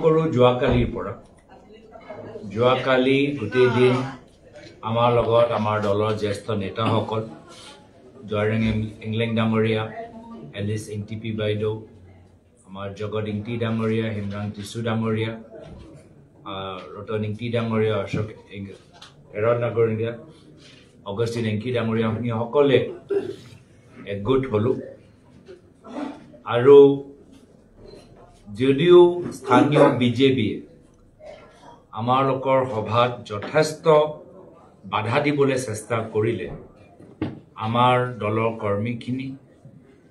কৰো যোৱাকালিৰ পৰা যোৱাকালি গোটেই দিন আমাৰ লগত আমাৰ দলৰ জ্যেষ্ঠ নেতাসকল জয়ৰেং ইংলেং ডাঙৰীয়া এলিস এনটিপি বাইদেউ আমাৰ জগত ইংটি ডাঙৰীয়া হিমৰান টিসু ডাঙৰীয়া ৰতন ইংটি ডাঙৰীয়া অশোক এৰণ ডাঙৰীয়া অগষ্টিন এংকি ডাঙৰীয়া সকলে একগোট হলো আৰু যদিও স্থানীয় বিজেপি আমাৰ লোকৰ সভাত যথেষ্ট বাধা দিবলৈ চেষ্টা কৰিলে আমাৰ দলৰ কৰ্মীখিনি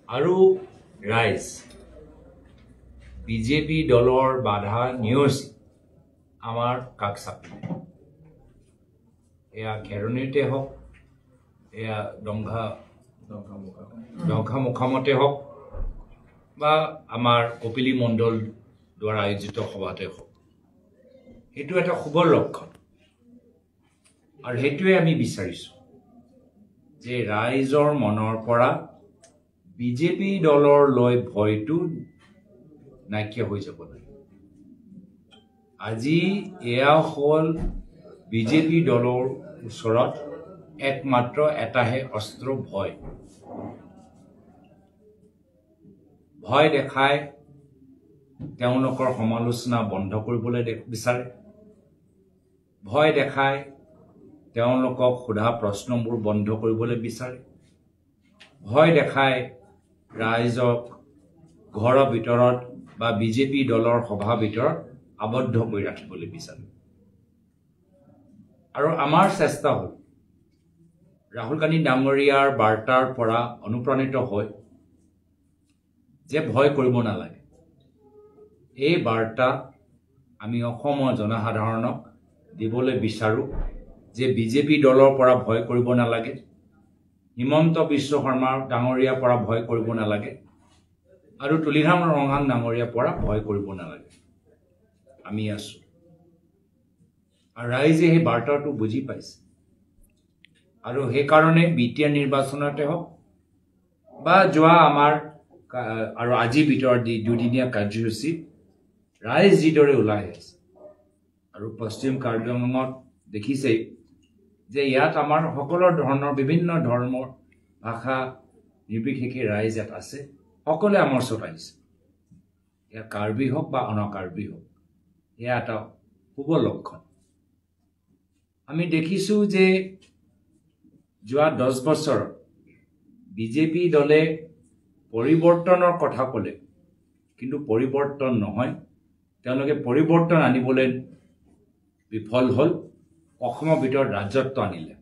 আৰু ৰাইজ বিজেপি দলৰ বাধা নিয়সি আমাৰ কাষ চাপিলে এয়া খেৰণিতে হওক এয়া দংঘা মুখামতে হওক বা আমাৰ কপিলী মণ্ডল দ্বাৰা আয়োজিত সভাতে হওক সেইটো এটা শুভ লক্ষণ আৰু সেইটোৱে আমি বিচাৰিছো যে ৰাইজৰ মনৰ পৰা বিজেপি দলৰ লৈ ভয়টো নাইকিয়া হৈ যাব লাগে আজি এয়া হ'ল বিজেপি দলৰ ওচৰত একমাত্ৰ এটাহে অস্ত্ৰ ভয় দেখাই তেওঁলোকৰ সমালোচনা বন্ধ কৰিবলৈ বিচাৰে ভয় দেখাই তেওঁলোকক সোধা প্ৰশ্নবোৰ বন্ধ কৰিবলৈ বিচাৰে ভয় দেখাই ৰাইজক ঘৰৰ ভিতৰত বা বিজেপি দলৰ সভা ভিতৰত আবদ্ধ কৰি ৰাখিবলৈ বিচাৰে আৰু আমাৰ চেষ্টা হ'ল ৰাহুল গান্ধী ডাঙৰীয়াৰ বাৰ্তাৰ পৰা অনুপ্ৰাণিত হৈ যে ভয় কৰিব নালাগে এই বাৰ্তা আমি অসমৰ জনসাধাৰণক দিবলৈ বিচাৰো যে বিজেপি দলৰ পৰা ভয় কৰিব নালাগে হিমন্ত বিশ্ব শৰ্মা ডাঙৰীয়াৰ পৰা ভয় কৰিব নালাগে আৰু তুলিৰাম ৰঙাং ডাঙৰীয়াৰ পৰা ভয় কৰিব নালাগে আমি আছো আৰু ৰাইজে এই বাৰ্তাটো বুজি পাইছে আৰু সেইকাৰণে বিটিআৰ নিৰ্বাচনতে হওক বা যোৱা আমাৰ আৰু আজিৰ ভিতৰত দুদিনীয়া কাৰ্যসূচী ৰাইজ যিদৰে ওলাই আছে আৰু পশ্চিম কাৰ্বি আংলঙত দেখিছেই যে ইয়াত আমাৰ সকলো ধৰণৰ বিভিন্ন ধৰ্মৰ ভাষা নিৰ্বিশেষে ৰাইজ ইয়াত আছে সকলোৱে আমাৰ ওচৰত আহিছে এয়া কাৰ্বি হওক বা অনকাৰ্বি হওক এয়া এটা শুভ লক্ষণ আমি দেখিছো যে যোৱা 10 বছৰত বিজেপি দলে পৰিৱৰ্তনৰ কথা ক'লে কিন্তু পৰিৱৰ্তন নহয় তেওঁলোকে পৰিৱৰ্তন আনিবলৈ বিফল হ'ল অসমৰ ভিতৰত ৰাজত্ব আনিলে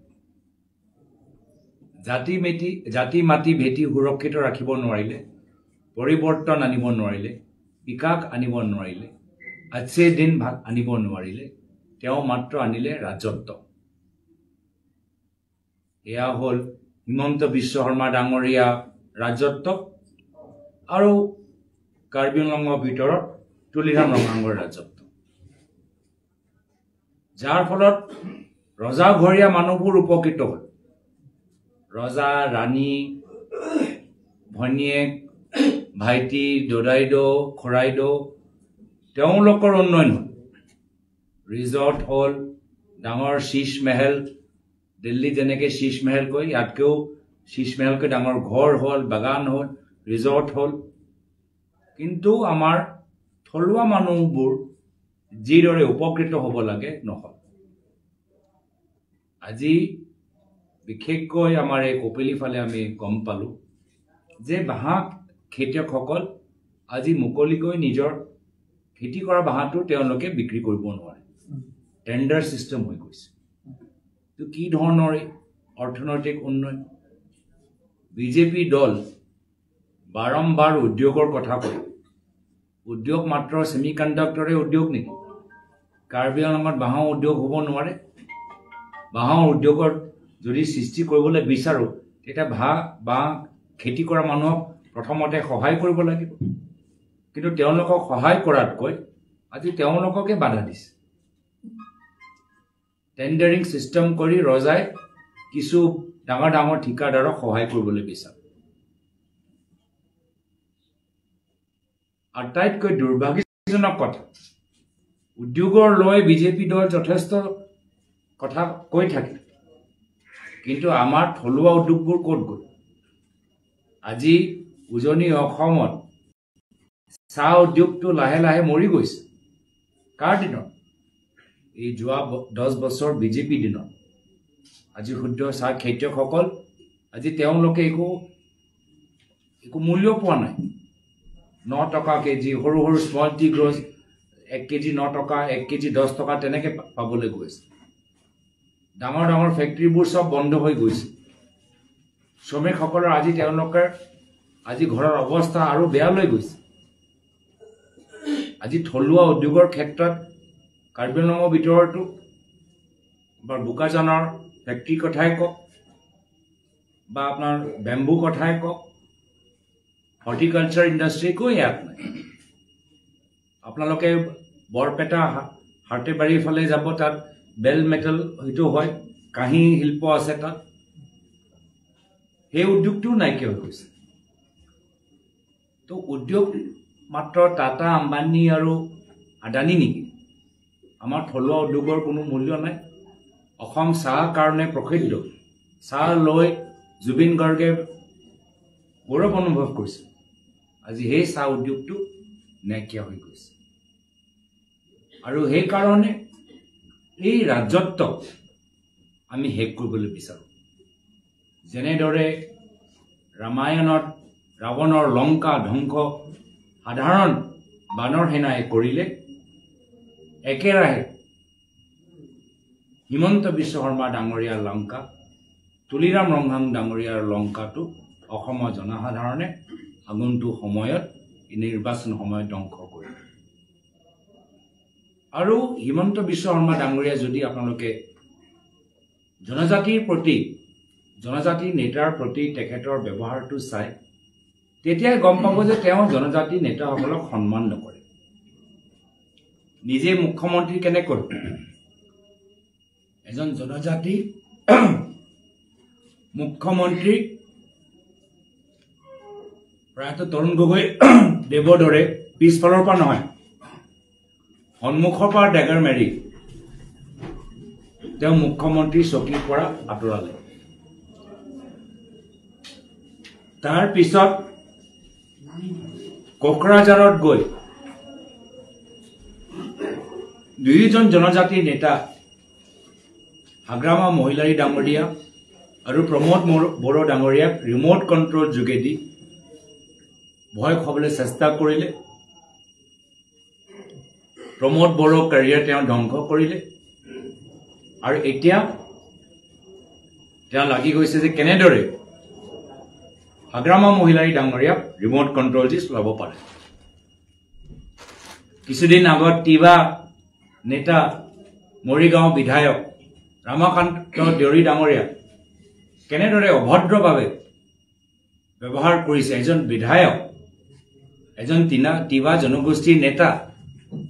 জাতি মাটি ভেটি সুৰক্ষিত ৰাখিব নোৱাৰিলে পৰিৱৰ্তন আনিব নোৱাৰিলে বিকাশ আনিব নোৱাৰিলে আজছে দিন ভাগ আনিব নোৱাৰিলে তেওঁ মাত্ৰ আনিলে ৰাজত্ব এয়া হ'ল হিমন্ত বিশ্ব শৰ্মা ডাঙৰীয়া ৰাজত্ব আৰু কাৰ্বি আংলঙৰ ভিতৰত তুলিৰাম ৰঙাংৰ ৰাজত্ব যাৰ ফলত ৰজাঘৰীয়া মানুহবোৰ উপকৃত হ'ল ৰজা ৰাণী ভনীয়েক ভাইটি দদাইদেউ খুৰাইদেউ তেওঁলোকৰ উন্নয়ন হ'ল ৰিজৰ্ট হ'ল ডাঙৰ শীশ মহল দিল্লী যেনেকৈ শীশ মহল কয় ইয়াতকৈও শীশ মহলকৈ ডাঙৰ ঘৰ হ'ল বাগান হ'ল ৰিজৰ্ট হ'ল কিন্তু আমাৰ থলুৱা মানুহবোৰ যিদৰে উপকৃত হ'ব লাগে নহল আজি বিশেষকৈ আমাৰ এই কপিলী ফালে আমি গম পালো যে বাঁহ খেতিয়কসকল আজি মুকলিকৈ নিজৰ খেতি কৰা বাঁহটো তেওঁলোকে বিক্ৰী কৰিব নোৱাৰে টেণ্ডাৰ সিস্টেম হৈ গৈছে তো কি ধৰণৰ অৰ্থনৈতিক উন্নয়ন বিজেপি দল বাৰম্বাৰ উদ্যোগৰ কথা কয় উদ্যোগ মাত্ৰ সেমিকণ্ডাক্টৰে উদ্যোগ নেকি কাৰ্বি আংলঙত বাঁহৰ উদ্যোগ হ'ব নোৱাৰে বাঁহৰ উদ্যোগৰ যদি সৃষ্টি কৰিবলৈ বিচাৰো তেতিয়া বাঁহ খেতি কৰা মানুহক প্ৰথমতে সহায় কৰিব লাগিব কিন্তু তেওঁলোকক সহায় কৰাতকৈ আজি তেওঁলোককে বাধা দিছে টেণ্ডাৰিং সিস্টেম কৰি ৰজাই কিছু ডাঙৰ ডাঙৰ ঠিকাদাৰক সহায় কৰিবলৈ বিচাৰে আটাইতকৈ দুৰ্ভাগ্যজনক কথা উদ্যোগৰ লৈ বিজেপি দল যথেষ্ট কথা কৈ থাকে কিন্তু আমাৰ থলুৱা উদ্যোগবোৰ ক'ত গ'ল আজি উজনি অসমত চাহ উদ্যোগটো লাহে লাহে মৰি গৈছে কাৰ দিনত এই যোৱা 10 বছৰ বিজেপি দিনত আজি শুদ্ধ চাহ খেতিয়কসকল আজি তেওঁলোকে একো মূল্য পোৱা নাই 9 টকা কেজি সৰু সৰু স্মল টি গ্ৰোজ 1 কেজি 9 টকা 1 কেজি 10 টকা তেনেকে পাবলৈ গৈছে ডাঙৰ ডাঙৰ ফেক্টৰীবোৰ সব বন্ধ হৈ গৈছে শ্ৰমিকসকলৰ আজি তেওঁলোকৰ আজি ঘৰৰ অৱস্থা আৰু বেয়া লৈ গৈছে আজি থলুৱা উদ্যোগৰ ক্ষেত্ৰত কাৰ্বি আংলঙৰ ভিতৰতো বা বোকাজানৰ ফেক্টৰী কথাই কওক বা আপোনাৰ বেম্বু কথাই কওক হৰ্টিকালচাৰ ইণ্ডাষ্ট্ৰি কো ইয়াত নাই আপোনালোকে বৰপেটা হাৰ্টেবাৰীৰ ফালে যাব তাত বেল মেটেল হয়তো হয় কাহি শিল্প আছে তাত সেই উদ্যোগটো নাইকিয়া হৈ গৈছে তো উদ্যোগ মাত্ৰ টাটা আম্বানী আৰু আদানী নেকি আমাৰ থলুৱা উদ্যোগৰ কোনো মূল্য নাই অসম চাহ কাৰণে প্ৰসিদ্ধ চাহ লৈ জুবিন গাৰ্গে গৌৰৱ অনুভৱ কৰিছে আজি সেই চাহ উদ্যোগটো নাইকিয়া হৈ গৈছে আৰু সেই কাৰণে এই ৰাজত্ব আমি শেষ কৰিবলৈ বিচাৰো যেনেদৰে ৰামায়ণত ৰাৱণৰ লংকা ধ্বংস সাধাৰণ বানৰ সেনাই কৰিলে একেৰাহে হিমন্ত বিশ্ব শৰ্মা ডাঙৰীয়াৰ লংকা তুলিৰাম ৰংহাং ডাঙৰীয়াৰ লংকাটো অসমৰ জনসাধাৰণে আগন্তুক সময়ত নিৰ্বাচন সময়ত ধ্বংস কৰিলে আৰু হিমন্ত বিশ্ব শৰ্মা ডাঙৰীয়া যদি আপোনালোকে জনজাতি নেতাৰ প্ৰতি তেখেতৰ ব্যৱহাৰটো চাই তেতিয়াই গম পাব যে তেওঁ জনজাতি নেতাসকলক সন্মান নকৰে নিজে মুখ্যমন্ত্ৰী কেনেকৈ এজন জনজাতি মুখ্যমন্ত্ৰী প্ৰায়তো তৰুণ গগৈ দেৱৰ দৰে পিছফালৰ পৰা নহয় সন্মুখৰ পৰা ডেগাৰ মাৰি তেওঁ মুখ্যমন্ত্ৰী চকীৰ পৰা আঁতৰালে তাৰ পিছত কোকৰাঝাৰত গৈ দুইজন জনজাতি নেতা হাগ্ৰামা মহিলাৰী ডাঙৰীয়া আৰু প্ৰমোদ বড়ো ডাঙৰীয়াক ৰিমোট কণ্ট্ৰল যোগেদি ভয় খুৱাবলৈ চেষ্টা কৰিলে প্ৰমোদ বড়ো কেৰিয়াৰ তেওঁ ধ্বংস কৰিলে আৰু এতিয়া তেওঁ লাগি গৈছে যে কেনেদৰে হাগ্ৰামা মহিলাৰী ডাঙৰীয়াক ৰিমোট কণ্ট্ৰল দি চলাব পাৰে কিছুদিন আগত তিৱা নেতা মৰিগাঁও বিধায়ক ৰামাকান্ত দেউৰী ডাঙৰীয়া কেনেদৰে অভদ্ৰভাৱে ব্যৱহাৰ কৰিছে এজন বিধায়ক এজন তিৱা জনগোষ্ঠীৰ নেতা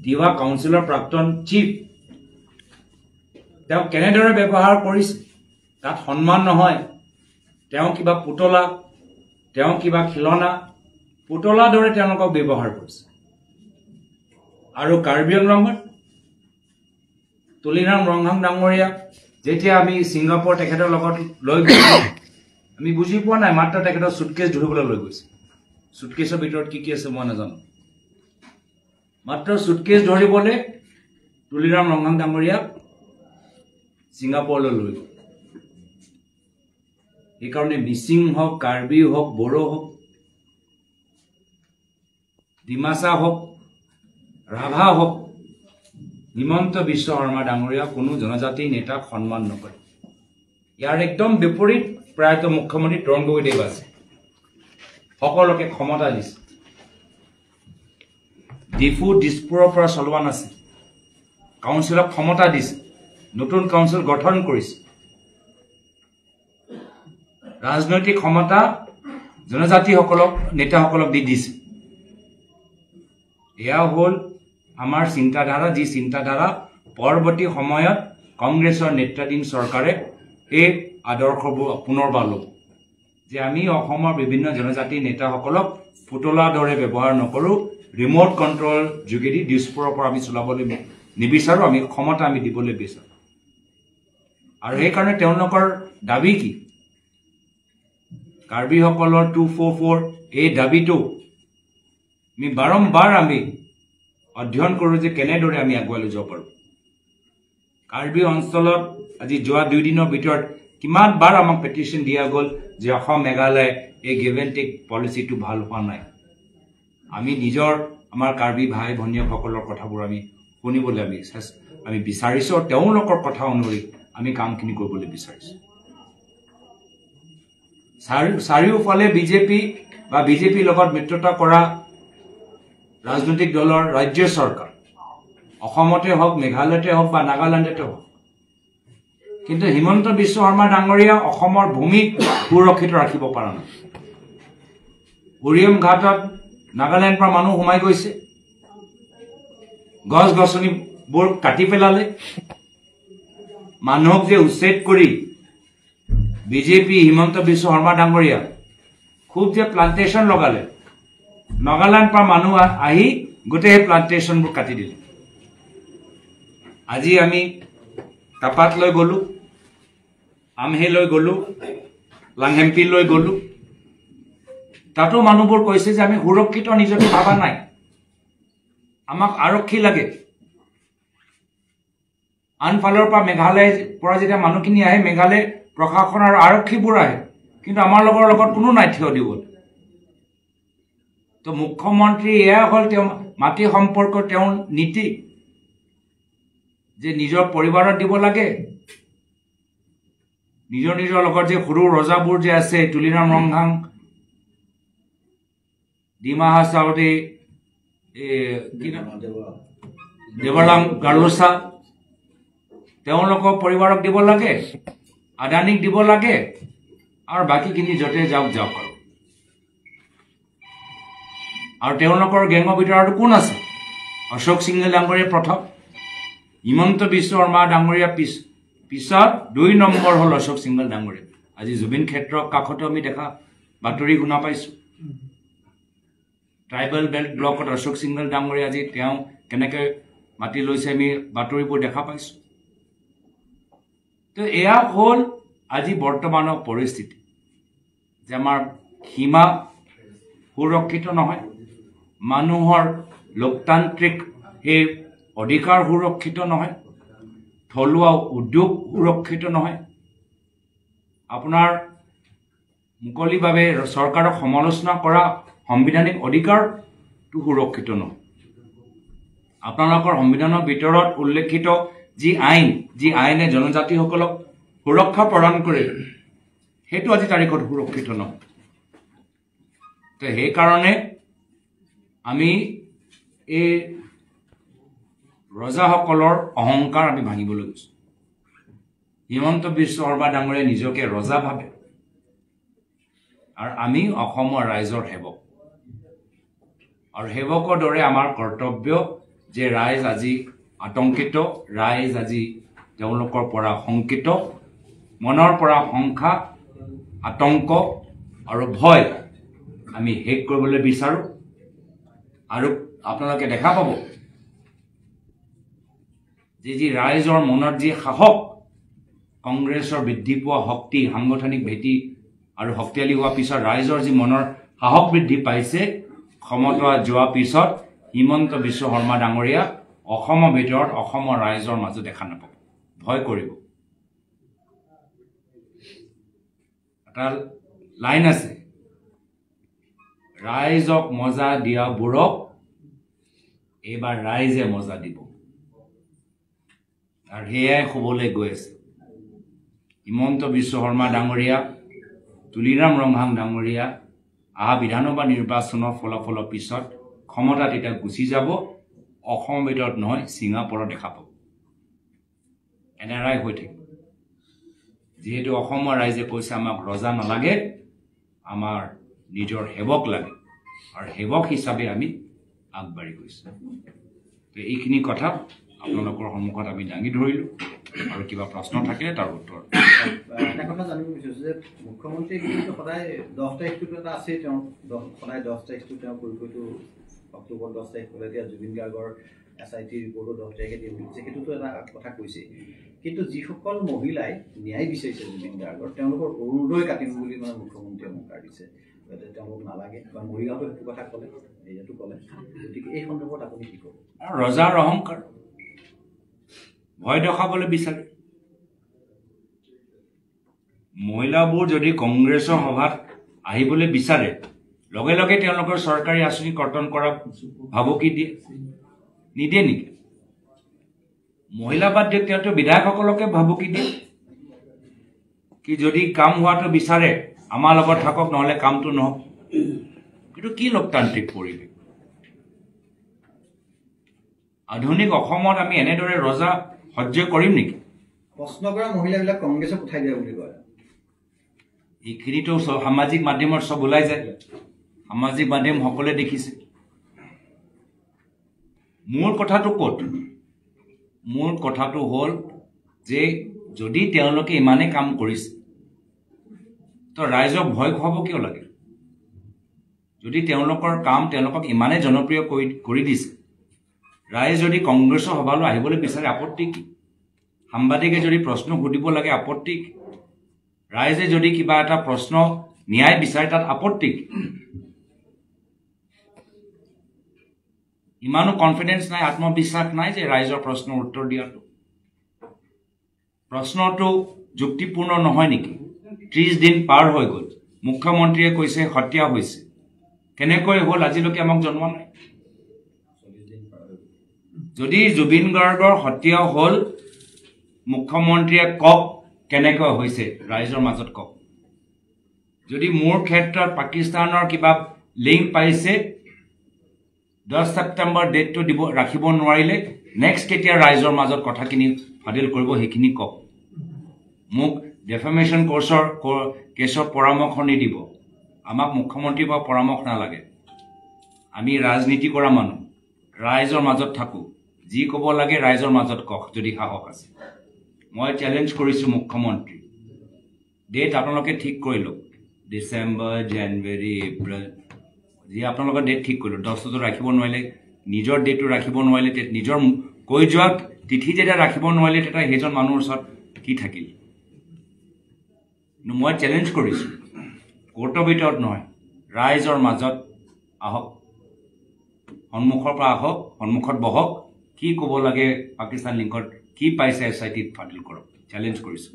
তিৱা কাউন্সিলৰ প্ৰাক্তন চিফ তেওঁ কেনেদৰে ব্যৱহাৰ কৰিছে তাত সন্মান নহয় তেওঁ কিবা পুতলা তেওঁ কিবা খিলনা পুতলা দৰে তেওঁলোকক ব্যৱহাৰ কৰিছে আৰু কাৰ্বি আংলঙত তুলিৰাম ৰংহাং ডাঙৰীয়া যেতিয়া আমি ছিংগাপুৰ তেখেতৰ লগত লৈ গৈছো আমি বুজি পোৱা নাই মাত্ৰ তেখেতৰ সুটকেছ ধৰিবলৈ লৈ গৈছে সুটকেছৰ ভিতৰত কি আছে মই নাজানো মাত্ৰ সুটকেছ ধৰিবলৈ তুলিৰাম ৰংহাং ডাঙৰীয়াক ছিংগাপুৰলৈ লৈ গ'ল এইকাৰণে মিচিং হওক কাৰ্বি হওক বড়ো হওক ডিমাচা হওক ৰাভা হওক হিমন্ত বিশ্ব শৰ্মা ডাঙৰীয়া কোনো জনজাতি নেতাক সন্মান নকৰে ইয়াৰ একদম বিপৰীত প্ৰায়তো মুখ্যমন্ত্ৰী তৰুণ গগৈদেৱ আছে সকলোকে ক্ষমতা দিছে দিছপুৰৰ পৰা চলোৱা নাছিল কাউন্সিলক ক্ষমতা দিছে নতুন কাউন্সিল গঠন কৰিছে ৰাজনৈতিক ক্ষমতা জনজাতিসকলক নেতাসকলক দি দিছে এয়া হ'ল আমাৰ চিন্তাধাৰা যি চিন্তাধাৰা পৰৱৰ্তী সময়ত কংগ্ৰেছৰ নেতৃত্বাধীন চৰকাৰে এই আদৰ্শবোৰ পুনৰবাৰ ল'ব যে আমি অসমৰ বিভিন্ন জনজাতি নেতাসকলক পুতলা দৰে ব্যৱহাৰ নকৰো ৰিমোট কণ্ট্ৰল যোগেদি দিছপুৰৰ পৰা আমি চলাবলৈ নিবিচাৰোঁ আমি ক্ষমতা আমি দিবলৈ বিচাৰোঁ আৰু সেইকাৰণে তেওঁলোকৰ দাবী কি কাৰ্বিসকলৰ 244 এই দাবীটো আমি বাৰম্বাৰ আমি অধ্যয়ন কৰোঁ যে কেনেদৰে আমি আগুৱাই লৈ যাব পাৰোঁ কাৰ্বি অঞ্চলত আজি যোৱা 2 দিনৰ ভিতৰত কিমান বাৰ আমাক পেটিশ্যন দিয়া গ'ল যে অসম মেঘালয় এই গিভ এণ্ড টেক পলিচিটো ভাল হোৱা নাই আমি নিজৰ আমাৰ কাৰ্বি ভাই ভনীসকলৰ কথাবোৰ আমি শুনিবলৈ আমি বিচাৰিছোঁ আৰু তেওঁলোকৰ কথা অনুসৰি আমি কামখিনি কৰিবলৈ বিচাৰিছোঁ চাৰিওফালে বিজেপি বা বিজেপিৰ লগত মিত্ৰতা কৰা ৰাজনৈতিক দলৰ ৰাজ্য চৰকাৰ অসমতে হওক মেঘালয়তে হওক বা নাগালেণ্ডতে হওক কিন্তু হিমন্ত বিশ্ব শৰ্মা ডাঙৰীয়া অসমৰ ভূমিক সুৰক্ষিত ৰাখিব পৰা নাই উৰিয়ম ঘাটত নাগালেণ্ডৰ পৰা মানুহ সোমাই গৈছে গছ গছনিবোৰ কাটি পেলালে মানুহক যে উচ্ছেদ কৰি বিজেপি হিমন্ত বিশ্ব শৰ্মা ডাঙৰীয়া খুব যে প্লান্টেশ্যন লগালে নাগালেণ্ডৰ পৰা মানুহ আহি গোটেই প্লান্টেশ্যনবোৰ কাটি দিলে আজি আমি কাপাতলৈ গ'লো আমহেলৈ গ'লো লাংহেম্পিলৈ গ'লো তাতো মানুহবোৰ কৈছে যে আমি সুৰক্ষিত নিজকে ভাবা নাই আমাক আৰক্ষী লাগে আনফালৰ পৰা মেঘালয়ৰ পৰা যেতিয়া মানুহখিনি আহে মেঘালয় প্ৰশাসন আৰু আৰক্ষীবোৰ আহে কিন্তু আমাৰ লগত কোনো নাই থিয় দিবলৈ তো মুখ্যমন্ত্ৰী এয়া হ'ল তেওঁ মাটি সম্পৰ্ক তেওঁৰ নীতি যে নিজৰ পৰিবাৰত দিব লাগে নিজৰ লগত যে সৰু ৰজাবোৰ যে আছে তুলিৰাম ৰংহাং ডিমা হাছাওতে দেৱালাং গালোচা তেওঁলোকৰ পৰিবাৰক দিব লাগে আদানীক দিব লাগে আৰু বাকীখিনি য'তে যাওক আৰু তেওঁলোকৰ গেঙৰ ভিতৰত কোন আছে অশোক সিংঘল ডাঙৰীয়া প্ৰথম হিমন্ত বিশ্ব শৰ্মা ডাঙৰীয়া পিছত 2 নম্বৰ হ'ল অশোক সিংঘল ডাঙৰীয়া আজি জুবিন ক্ষেত্ৰৰ কাষতো আমি দেখা বাতৰি শুনা পাইছোঁ ট্ৰাইবেল বেল্ট ব্লকত অশোক সিংঘল ডাঙৰীয়া আজি তেওঁ কেনেকৈ মাটি লৈছে আমি বাতৰিবোৰ দেখা পাইছোঁ তো এয়া হ'ল আজি বৰ্তমানৰ পৰিস্থিতি যে আমাৰ সীমা সুৰক্ষিত নহয় মানুহৰ লোকতান্ত্ৰিক সেই অধিকাৰ সুৰক্ষিত নহয় থলুৱা উদ্যোগ সুৰক্ষিত নহয় আপোনাৰ মুকলিভাৱে চৰকাৰক সমালোচনা কৰা সাংবিধানিক অধিকাৰটো সুৰক্ষিত নহয় আপোনালোকৰ সংবিধানৰ ভিতৰত উল্লেখিত যি আইনে জনজাতিসকলক সুৰক্ষা প্ৰদান কৰে সেইটো আজি তাৰিখত সুৰক্ষিত নহয় তো সেইকাৰণে আমি এই ৰজাসকলৰ অহংকাৰ আমি ভাঙিবলৈ গৈছোঁ হিমন্ত বিশ্ব শৰ্মা ডাঙৰীয়াই নিজকে ৰজা ভাবে আৰু আমি অসমৰ ৰাইজৰ সেৱক আৰু সেৱকৰ দৰে আমাৰ কৰ্তব্য যে ৰাইজ আজি আতংকিত ৰাইজ আজি তেওঁলোকৰ পৰা শংকিত মনৰ পৰা শংকা আতংক আৰু ভয় আমি শেষ কৰিবলৈ বিচাৰোঁ আৰু আপোনালোকে দেখা পাব যে ৰাইজৰ মনত যি সাহস কংগ্ৰেছৰ বৃদ্ধি পোৱা শক্তি সাংগঠনিক ভেটি আৰু শক্তিশালী হোৱাৰ পিছত ৰাইজৰ যি মনৰ সাহস বৃদ্ধি পাইছে ক্ষমতা যোৱাৰ পিছত হিমন্ত বিশ্ব শৰ্মা ডাঙৰীয়া অসমৰ ভিতৰত অসমৰ ৰাইজৰ মাজত দেখা নাপাব ভয় কৰিব এটা লাইন আছে ৰাইজক মজা দিয়াবোৰক এইবাৰ ৰাইজে মজা দিব আৰু সেয়াই হ'বলৈ গৈ আছে হিমন্ত বিশ্ব শৰ্মা ডাঙৰীয়া তুলিৰাম ৰংহাং ডাঙৰীয়া অহা বিধানসভা নিৰ্বাচনৰ ফলাফলৰ পিছত ক্ষমতাত এতিয়া গুচি যাব অসমৰ ভিতৰত নহয় ছিংগাপুৰত দেখা পাব এনেৰাই হৈ থাকিব যিহেতু অসমৰ ৰাইজে কৈছে আমাক ৰজা নালাগে আমাৰ নিজৰ সেৱক লাগে আৰু সেৱক হিচাপে আমি আগবাঢ়ি গৈছোঁ তো এইখিনি কথা আপোনালোকৰ সন্মুখত আমি দাঙি ধৰিলোঁ আৰু কিবা প্ৰশ্ন থাকিলে তাৰ উত্তৰ এটা কথা জানিব বিচাৰিছোঁ যে মুখ্যমন্ত্ৰীয়ে কিন্তু সদায় 10 তাৰিখটো এটা আছেই তেওঁ সদায় 10 তাৰিখটো তেওঁ কৈ অক্টোবৰ 10 তাৰিখ হ'লে এতিয়া জুবিন গাৰ্গৰ SIT ৰিপৰ্টত 10 তাৰিখে দিম বুলি কৈছে, সেইটোতো এটা কথা কৈছে। কিন্তু যিসকল মহিলাই ন্যায় বিচাৰিছে জুবিন গাৰ্গৰ, তেওঁলোকৰ অৰুণোদয় কাটিম বুলি মানে মুখ্যমন্ত্ৰীয়ে হুংকাৰ দিছে, যাতে তেওঁলোক নালাগে, বা মৰিগাঁৱতো সেইটো কথা ক'লে, হেৰিয়াতো ক'লে। গতিকে এই সন্দৰ্ভত আপুনি কি ক'ব? ৰজাৰ অহংকাৰ, ভয় দেখাবলৈ বিচাৰে। মহিলাবোৰ যদি কংগ্ৰেছৰ সভাত আহিবলৈ বিচাৰে, লগে লগে তেওঁলোকৰ চৰকাৰী আঁচনি কৰ্তন কৰা ভাবুকি দিয়ে, নিদিয়ে নেকি? মহিলা বাদ দিয়ে তেওঁতো বিধায়কসকলকে ভাবুকি দিয়ে কি যদি কাম হোৱাটো বিচাৰে আমাৰ লগত থাকক, নহ'লে কামটো নহওক। এইটো কি লোকতান্ত্ৰিক পৰিৱেশ? আধুনিক অসমত আমি এনেদৰে ৰজা সহ্য কৰিম নেকি? প্ৰশ্ন কৰা মহিলাবিলাক কংগ্ৰেছক উঠাই দিয়া বুলি কয়। এইখিনিতো সামাজিক মাধ্যমত চব ওলাই যায়, সামাজিক মাধ্যম সকলোৱে দেখিছে। মোৰ কথাটো ক'ত? মোৰ কথাটো হ'ল যে যদি তেওঁলোকে ইমানেই কাম কৰিছে তো ৰাইজক ভয় খুৱাব কিয় লাগে? যদি তেওঁলোকৰ কাম তেওঁলোকক ইমানেই জনপ্ৰিয় কৰি দিছে, ৰাইজ যদি কংগ্ৰেছৰ সভালৈ আহিবলৈ বিচাৰে, আপত্তি কি? সাংবাদিকে যদি প্ৰশ্ন সুধিব লাগে, আপত্তি কি? ৰাইজে যদি কিবা এটা প্ৰশ্ন ন্যায় বিচাৰে, তাত আপত্তি কি? ইমানো কনফিডেন্স নাই, আত্মবিশ্বাস নাই যে ৰাইজৰ প্ৰশ্নৰ উত্তৰ দিয়াটো। প্ৰশ্নটো যুক্তিপূৰ্ণ নহয় নেকি? 30 দিন পাৰ হৈ গ'ল, মুখ্যমন্ত্ৰীয়ে কৈছে হত্যা হৈছে, কেনেকৈ হ'ল আজিলৈকে আমাক জনোৱা নাই। যদি জুবিন গাৰ্গৰ হত্যা হ'ল, মুখ্যমন্ত্ৰীয়ে কওক কেনেকৈ হৈছে, ৰাইজৰ মাজত কওক। যদি মোৰ ক্ষেত্ৰত পাকিস্তানৰ কিবা লিংক পাইছে, 10 ছেপ্টেম্বৰ ডেটটো ৰাখিব নোৱাৰিলে, নেক্সট কেতিয়া ৰাইজৰ মাজত কথাখিনি ফাদিল কৰিব সেইখিনি কওক। মোক ডেফেমেশ্যন কেছৰ পৰামৰ্শ নিদিব। আমাক মুখ্যমন্ত্ৰীৰ পৰা পৰামৰ্শ নালাগে। আমি ৰাজনীতি কৰা মানুহ, ৰাইজৰ মাজত থাকোঁ। যি ক'ব লাগে ৰাইজৰ মাজত কওক যদি সাহস আছে। মই চেলেঞ্জ কৰিছোঁ মুখ্যমন্ত্ৰী, ডেট আপোনালোকে ঠিক কৰি লওক, ডিচেম্বৰ, জানুৱাৰী, এপ্ৰিল, যি আপোনালোকৰ ডেট ঠিক কৰিলোঁ। 10টো ৰাখিব নোৱাৰিলে, নিজৰ ডেটটো ৰাখিব নোৱাৰিলে, নিজৰ কৈ যোৱা তিথি যেতিয়া ৰাখিব নোৱাৰিলে, তেতিয়া সেইজন মানুহৰ ওচৰত কি থাকিল? কিন্তু মই চেলেঞ্জ কৰিছোঁ, কোৰ্টৰ ভিতৰত নহয়, ৰাইজৰ মাজত আহক, সন্মুখৰ পৰা আহক, সন্মুখত বহক, কি ক'ব লাগে পাকিস্তান লিংকত কি পাইছে SITত ফাদিল কৰক। চেলেঞ্জ কৰিছোঁ,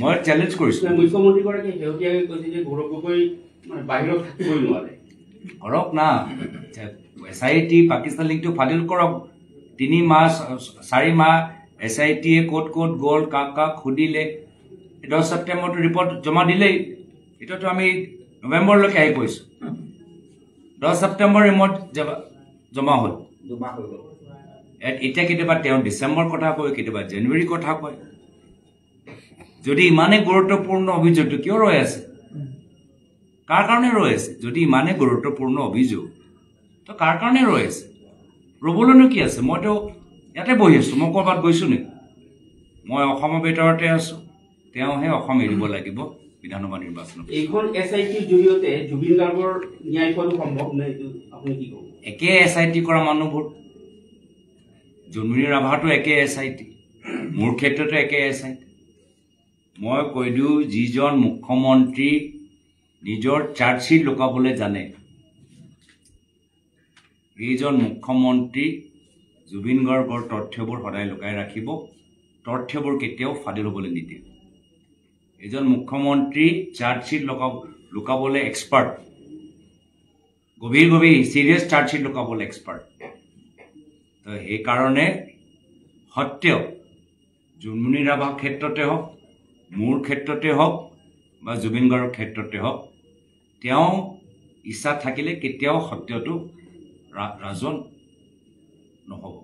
মই চেলেঞ্জ কৰিছোঁ। মুখ্যমন্ত্ৰীগৰাকীয়ে শেহতীয়াকৈ কৈছে যে গৌৰৱ গগৈ বাহিৰত থাকিবই নোৱাৰে। কৰক না, SIT পাকিস্তান লিংকটো ফাদিল কৰক। 3 মাহ 4 মাহ SITয়ে ক'ত ক'ত গ'ল, কাক কাক সুধিলে, 10 ছেপ্টেম্বৰটো ৰিপৰ্ট জমা দিলেই। এতিয়াতো আমি নৱেম্বৰলৈকে আহি গৈছোঁ, 10 ছেপ্টেম্বৰ ৰিপৰ্ট জমা হ'ল। এতিয়া কেতিয়াবা তেওঁ ডিচেম্বৰ কথা কয়, কেতিয়াবা জানুৱাৰীৰ কথা কয়। যদি ইমানেই গুৰুত্বপূৰ্ণ অভিযোগটো কিয় ৰৈ আছে? কাৰ কাৰণে ৰৈ আছে? যদি ইমানেই গুৰুত্বপূৰ্ণ অভিযোগ, তো কাৰ কাৰণে ৰৈ আছে? ৰ'বলৈনো কি আছে? মইতো ইয়াতে বহি আছোঁ, মই ক'ৰবাত গৈছোঁ নেকি? মই অসমৰ ভিতৰতে আছোঁ, তেওঁহে অসম এৰিব লাগিব বিধানসভা নিৰ্বাচনত। এইখন SITৰ জৰিয়তে জুবিন গাৰ্গৰ ন্যায় পোৱাটো সম্ভৱ নে? আপুনি কি ক'ব? একে SIT কৰা মানুহবোৰ, জন্মনি ৰাভাটো একে SIT, মোৰ ক্ষেত্ৰতো একে SIT। মই কৈ দিওঁ, যিজন মুখ্যমন্ত্ৰী নিজৰ চাৰ্জশ্বিট লুকাবলৈ জানে, এইজন মুখ্যমন্ত্ৰী জুবিন গাৰ্গৰ তথ্যবোৰ সদায় লুকাই ৰাখিব, তথ্যবোৰ কেতিয়াও ফাদিল হ'বলৈ নিদিয়ে। এইজন মুখ্যমন্ত্ৰী চাৰ্জশ্বিট লুকাবলৈ এক্সপাৰ্ট, গভীৰ চিৰিয়াছ চাৰ্জশ্বিট লুকাবলৈ এক্সপাৰ্ট। তো সেইকাৰণে সত্য জন্মনি ৰাভাৰ ক্ষেত্ৰতে হওক, মোৰ ক্ষেত্ৰতে হওক বা জুবিন গাৰ্গৰ ক্ষেত্ৰতে হওক, তেওঁ ইচ্ছা থাকিলে কেতিয়াও সত্যটো ৰাজন নহ'ব।